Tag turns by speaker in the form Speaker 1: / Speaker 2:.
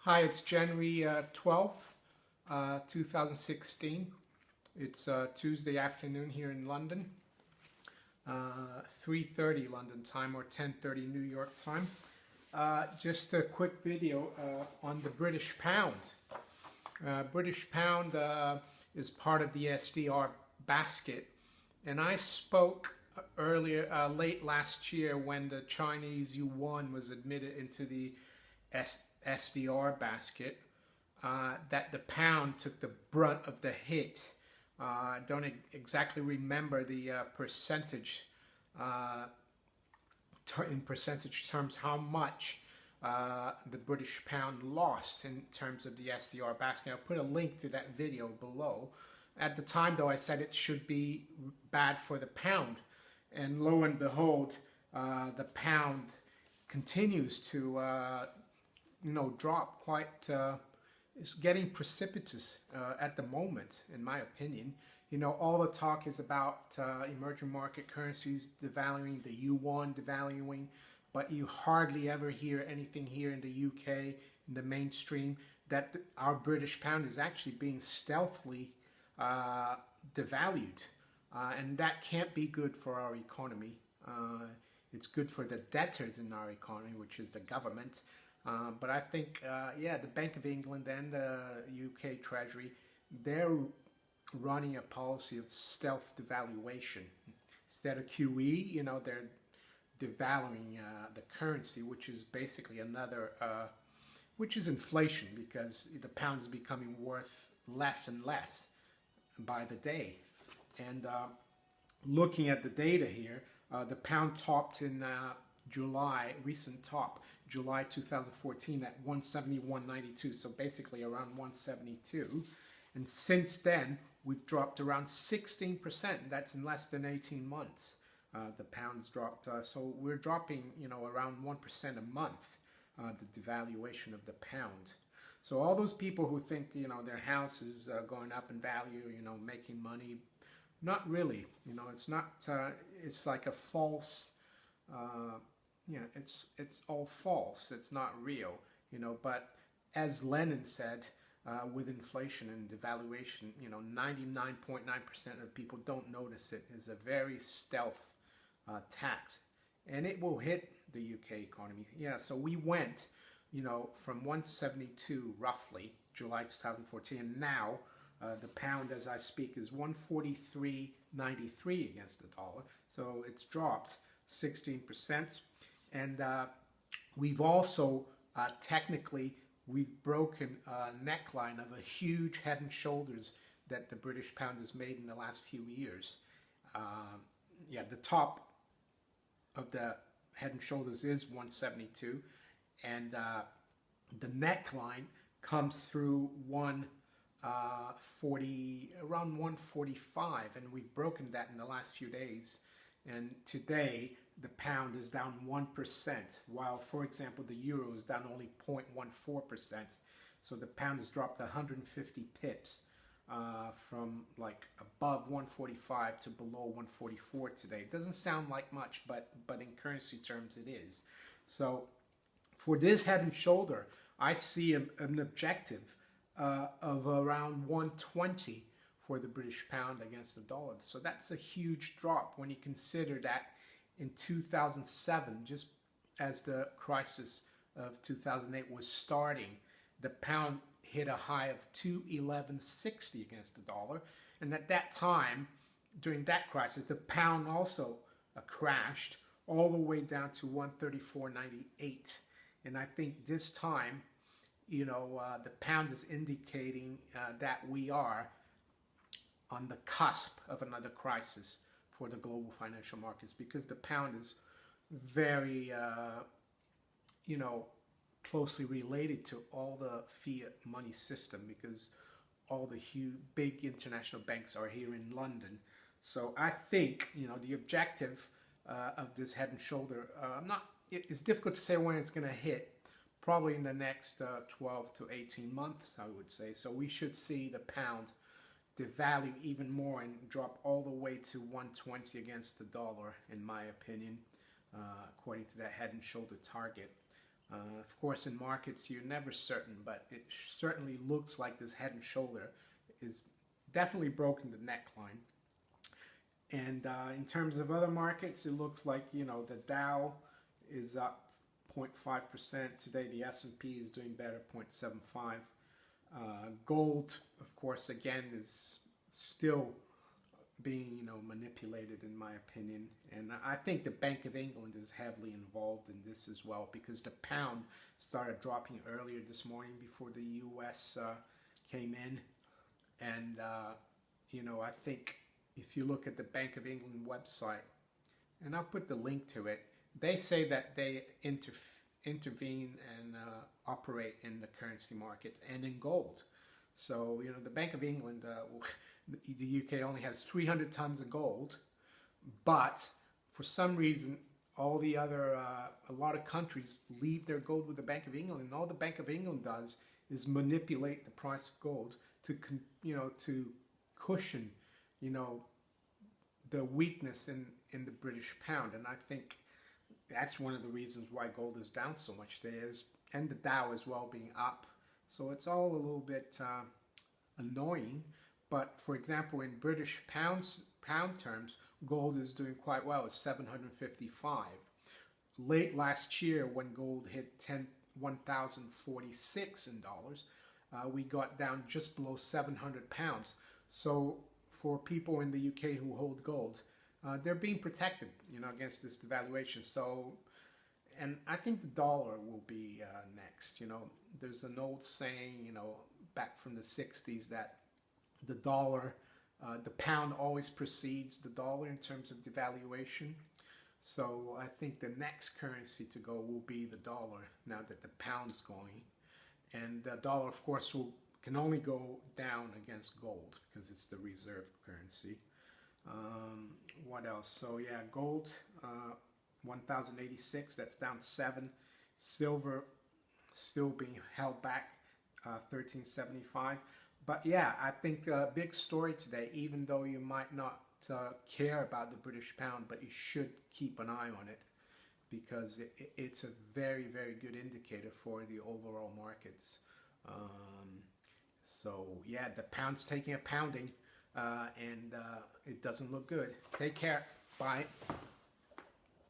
Speaker 1: Hi, it's January 12th, 2016. It's Tuesday afternoon here in London, 3:30 London time or 10:30 New York time. Just a quick video on the British pound. British pound is part of the SDR basket, and I spoke earlier, late last year, when the Chinese yuan was admitted into the SDR basket, that the pound took the brunt of the hit. I don't exactly remember the percentage, in percentage terms, how much the British pound lost in terms of the SDR basket. I'll put a link to that video below. At the time, though, I said it should be bad for the pound. And lo and behold, the pound continues to drop quite, it's getting precipitous at the moment, in my opinion. All the talk is about emerging market currencies devaluing, the yuan devaluing, but you hardly ever hear anything here in the UK, in the mainstream, that our British pound is actually being stealthily devalued. And that can't be good for our economy. It's good for the debtors in our economy, which is the government. But I think, the Bank of England and the UK Treasury, they're running a policy of stealth devaluation. Instead of QE, they're devaluing the currency, which is basically another, which is inflation, because the pound is becoming worth less and less by the day. And looking at the data here, the pound topped in July, recent top, July 2014 at 171.92, so basically around 172. And since then, we've dropped around 16%. That's in less than 18 months. The pound's dropped, so we're dropping, around 1% a month, the devaluation of the pound. So all those people who think, their house is going up in value, making money, not really. It's not, it's like a false, it's all false. It's not real, but as Lenin said, with inflation and devaluation, 99.9% of people don't notice it. It's a very stealth tax, and it will hit the UK economy. Yeah, so we went, from 172 roughly, July 2014, and now the pound, as I speak, is 143.93 against the dollar. So it's dropped 16%. And we've also, technically, we've broken a neckline of a huge head and shoulders that the British pound has made in the last few years. The top of the head and shoulders is 172. And the neckline comes through 140, around 145, and we've broken that in the last few days. And today the pound is down 1%, while, for example, the euro is down only 0.14%. So the pound has dropped 150 pips from like above 145 to below 144 today. It doesn't sound like much, but in currency terms it is. So for this head and shoulder, I see an objective of around 120 for the British pound against the dollar. So that's a huge drop when you consider that in 2007, just as the crisis of 2008 was starting, the pound hit a high of 211.60 against the dollar. And at that time, during that crisis, the pound also crashed all the way down to 134.98. And I think this time, the pound is indicating that we are on the cusp of another crisis for the global financial markets, because the pound is very, closely related to all the fiat money system, because all the huge, big international banks are here in London. So I think, the objective of this head and shoulder, it's difficult to say when it's going to hit. Probably in the next 12 to 18 months, I would say. So we should see the pound devalue even more and drop all the way to 120 against the dollar, in my opinion, according to that head and shoulder target. Of course, in markets, you're never certain, but it certainly looks like this head and shoulder is definitely broken the neckline. And in terms of other markets, it looks like, you know, the Dow is up 0.5% today. The S&P is doing better, 0.75. Gold, of course, again, is still being, you know, manipulated, in my opinion. And I think the Bank of England is heavily involved in this as well, because the pound started dropping earlier this morning before the U.S. Came in. And, you know, I think if you look at the Bank of England website, and I'll put the link to it, they say that they intervene and operate in the currency markets and in gold. So, you know, the Bank of England, the UK only has 300 tons of gold, but for some reason, all the other, a lot of countries leave their gold with the Bank of England, and all the Bank of England does is manipulate the price of gold to, you know, to cushion, you know, the weakness in the British pound. And I think that's one of the reasons why gold is down so much. And the Dow as well being up. So it's all a little bit annoying. But for example, in British pound terms, gold is doing quite well. It's 755. Late last year, when gold hit 1,046 in dollars, we got down just below 700 pounds. So for people in the UK who hold gold, they're being protected, you know, against this devaluation. So, and I think the dollar will be next. You know, there's an old saying, you know, back from the 60s that the dollar, the pound always precedes the dollar in terms of devaluation. So I think the next currency to go will be the dollar now that the pound's going. And the dollar, of course, can only go down against gold because it's the reserve currency. What else? So yeah, gold, 1,086, that's down 7. Silver still being held back, 1,375. But yeah, I think a big story today, even though you might not care about the British pound, but you should keep an eye on it, because it's a very, very good indicator for the overall markets. So yeah, the pound's taking a pounding, and it doesn't look good. Take care. Bye.